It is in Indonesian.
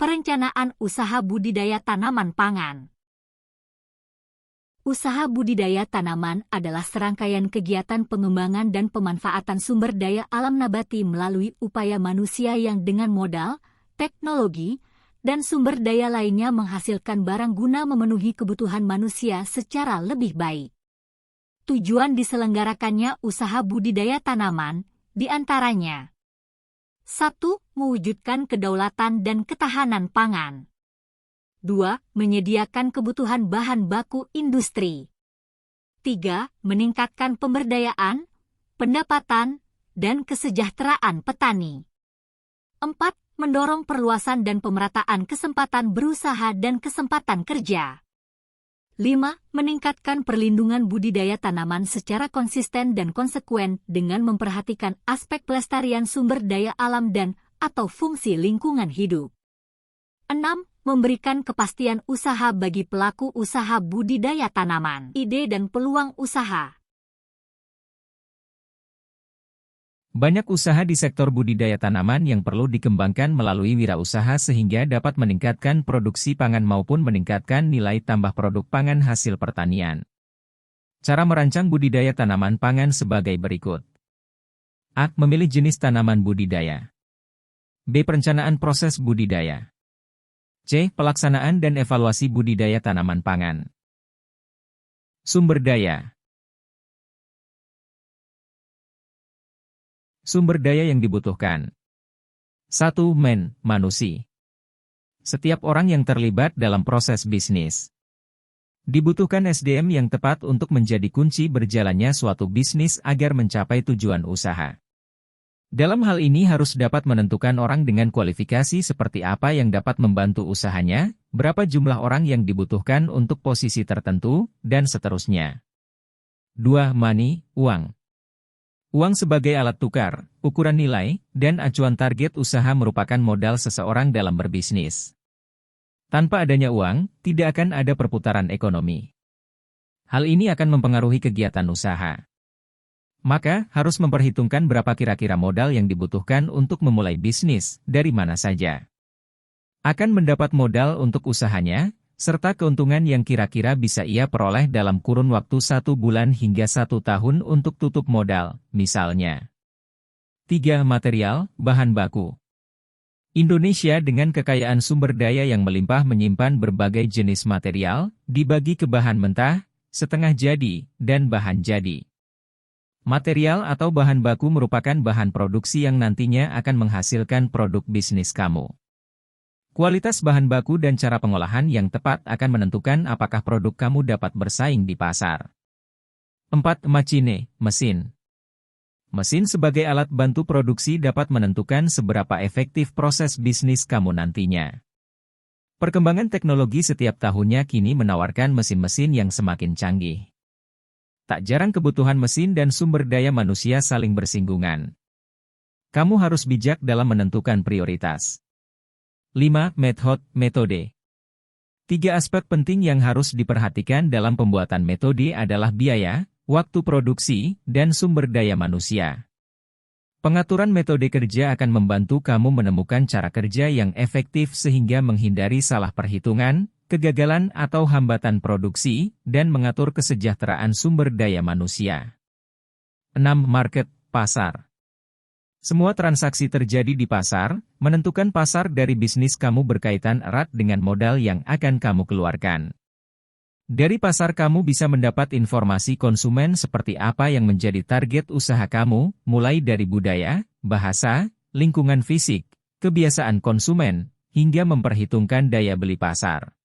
Perencanaan usaha budidaya tanaman pangan. Usaha budidaya tanaman adalah serangkaian kegiatan pengembangan dan pemanfaatan sumber daya alam nabati melalui upaya manusia yang dengan modal, teknologi, dan sumber daya lainnya menghasilkan barang guna memenuhi kebutuhan manusia secara lebih baik. Tujuan diselenggarakannya usaha budidaya tanaman, diantaranya 1. Mewujudkan kedaulatan dan ketahanan pangan. 2. Menyediakan kebutuhan bahan baku industri. 3. Meningkatkan pemberdayaan, pendapatan, dan kesejahteraan petani. 4. Mendorong perluasan dan pemerataan kesempatan berusaha dan kesempatan kerja. 5. Meningkatkan perlindungan budidaya tanaman secara konsisten dan konsekuen dengan memperhatikan aspek pelestarian sumber daya alam dan atau fungsi lingkungan hidup. 6. Memberikan kepastian usaha bagi pelaku usaha budidaya tanaman. Ide dan peluang usaha. Banyak usaha di sektor budidaya tanaman yang perlu dikembangkan melalui wirausaha sehingga dapat meningkatkan produksi pangan maupun meningkatkan nilai tambah produk pangan hasil pertanian. Cara merancang budidaya tanaman pangan sebagai berikut. A. Memilih jenis tanaman budidaya. B. Perencanaan proses budidaya. C. Pelaksanaan dan evaluasi budidaya tanaman pangan. Sumber daya. Sumber daya yang dibutuhkan. 1. Manusia. Setiap orang yang terlibat dalam proses bisnis. Dibutuhkan SDM yang tepat untuk menjadi kunci berjalannya suatu bisnis agar mencapai tujuan usaha. Dalam hal ini harus dapat menentukan orang dengan kualifikasi seperti apa yang dapat membantu usahanya, berapa jumlah orang yang dibutuhkan untuk posisi tertentu, dan seterusnya. 2. Uang. Uang sebagai alat tukar, ukuran nilai, dan acuan target usaha merupakan modal seseorang dalam berbisnis. Tanpa adanya uang, tidak akan ada perputaran ekonomi. Hal ini akan mempengaruhi kegiatan usaha. Maka, harus memperhitungkan berapa kira-kira modal yang dibutuhkan untuk memulai bisnis, dari mana saja. Akan mendapat modal untuk usahanya, serta keuntungan yang kira-kira bisa ia peroleh dalam kurun waktu 1 bulan hingga 1 tahun untuk tutup modal, misalnya. 3. Material, bahan baku. Indonesia dengan kekayaan sumber daya yang melimpah menyimpan berbagai jenis material, dibagi ke bahan mentah, setengah jadi, dan bahan jadi. Material atau bahan baku merupakan bahan produksi yang nantinya akan menghasilkan produk bisnis kamu. Kualitas bahan baku dan cara pengolahan yang tepat akan menentukan apakah produk kamu dapat bersaing di pasar. 4. Mesin. Mesin sebagai alat bantu produksi dapat menentukan seberapa efektif proses bisnis kamu nantinya. Perkembangan teknologi setiap tahunnya kini menawarkan mesin-mesin yang semakin canggih. Tak jarang kebutuhan mesin dan sumber daya manusia saling bersinggungan. Kamu harus bijak dalam menentukan prioritas. 5. Metode. 3 aspek penting yang harus diperhatikan dalam pembuatan metode adalah biaya, waktu produksi, dan sumber daya manusia. Pengaturan metode kerja akan membantu kamu menemukan cara kerja yang efektif sehingga menghindari salah perhitungan, kegagalan atau hambatan produksi, dan mengatur kesejahteraan sumber daya manusia. 6. Pasar. Semua transaksi terjadi di pasar, menentukan pasar dari bisnis kamu berkaitan erat dengan modal yang akan kamu keluarkan. Dari pasar kamu bisa mendapat informasi konsumen seperti apa yang menjadi target usaha kamu, mulai dari budaya, bahasa, lingkungan fisik, kebiasaan konsumen, hingga memperhitungkan daya beli pasar.